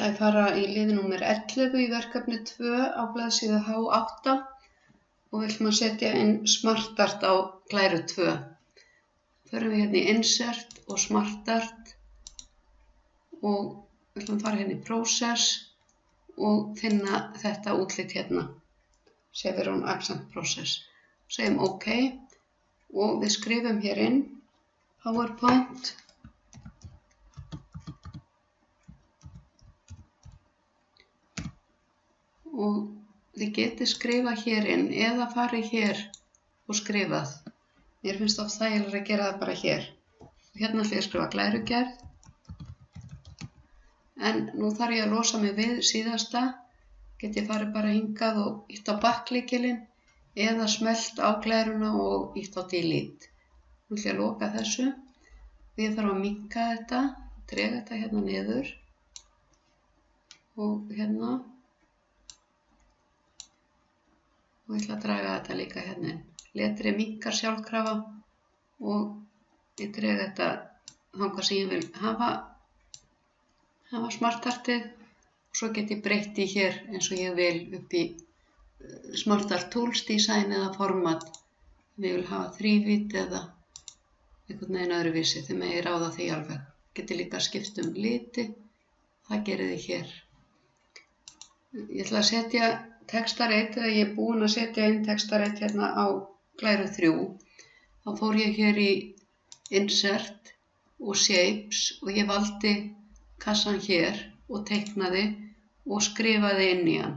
ætla að fara í lið númer 11 í verkefni 2 á blaðsíðu H8 og við ætlum að setja inn smartart á glæru 2. Förum við hérna í Insert og Smartart og við ætlum að fara hérna í Process og finna þetta útlit hérna, Chevron Accent Process. Segjum OK og við skrifum hér inn PowerPoint og þið getið skrifað hér inn eða farið hér og skrifað. Mér finnst oft þægilegra að gera það bara hér. Hérna ætla ég að skrifa glærugerð. En nú þarf ég að losa mig við síðasta. Get ég farið bara hingað og ítt á bakklykilinn eða smellt á glæruna og ítt á delete. Nú ætla ég að loka þessu. Ég þarf að minnka þetta, drega þetta hérna niður og hérna. Og ég ætla að draga þetta líka hérna inn. Letrið minnkar sjálfkrafa og ég dreg þetta þangað sem ég vil hafa smartartið og svo get ég breytt í hér eins og ég vil upp í Smartart Tools Design eða Format. Ef ég vil hafa þrívídd eða einhvern veginn öðruvísi, þið megið ráða því alveg. Getið líka skipt um liti, það gerið þið hér. Ég ætla að setja textareit, þegar ég er búin að setja inn textareit hérna á glæru 3, þá fór ég hér í Insert og Shapes og ég valdi kassan hér og teiknaði og skrifaði inn í hann.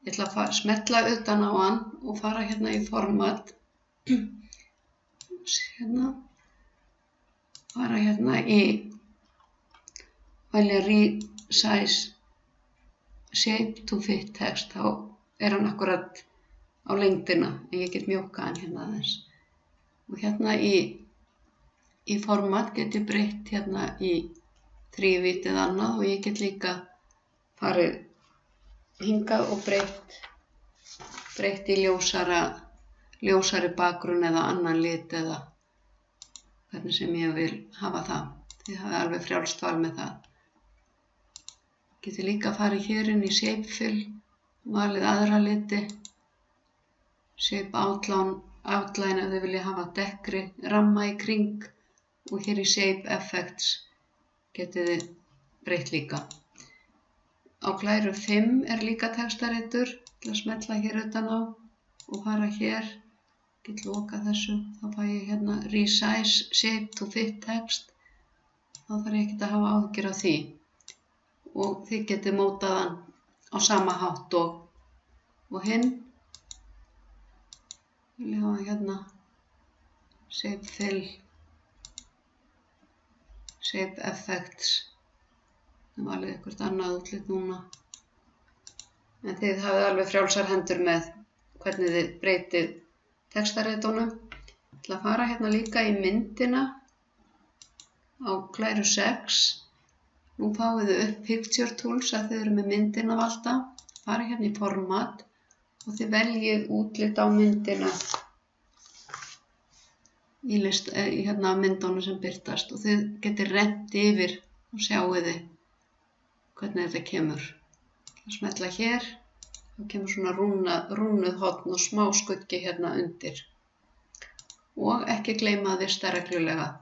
Ég ætla að smetla utan á hann og fara hérna í Format, hérna, fara hérna í velja Resize Shape to fit text, þá er hann akkurat á lengdina en ég get mjókað hann hérna aðeins. Og hérna í Format get ég breytt hérna í þrívídd eða annað og ég get líka farið hingað og breytt í ljósari bakgrunn eða annan lit eða hvernig sem ég vil hafa það. Þið hafið alveg frjálst val með það. Getið líka farið hér inn í Shape Fill, valið aðra liti, Shape Outline ef þið viljið hafa dekkri ramma í kring og hér í Shape Effects getið þið breytt líka. Á glæru 5 er líka textareitur, til að smetla hér utan á og fara hér, get lokað þessu, þá fæ ég hérna Resize Shape to fit text, þá þarf ég ekkert að hafa áhyggjur af því. Og þið getið mótað hann á sama hátt og hinn. Vil ég hafa hérna Shape Fill, Shape Effects. Það valið eitthvað annað útlit núna. En þið hafið alveg frjálsar hendur með hvernig þið breytið textareitunum. Ég ætla að fara hérna líka í myndina á glæru 6. Nú fáið þið upp Picture Tools að þið eru með myndina valda. Farið hérna í Format og þið veljið útlit á myndina í hérna á myndunum sem birtast og þið getið rennt yfir og sjáið þið hvernig þetta kemur. Það smetla hér og kemur svona rúnuð horn og smá skuggi hérna undir. Og ekki gleyma að vista reglulega.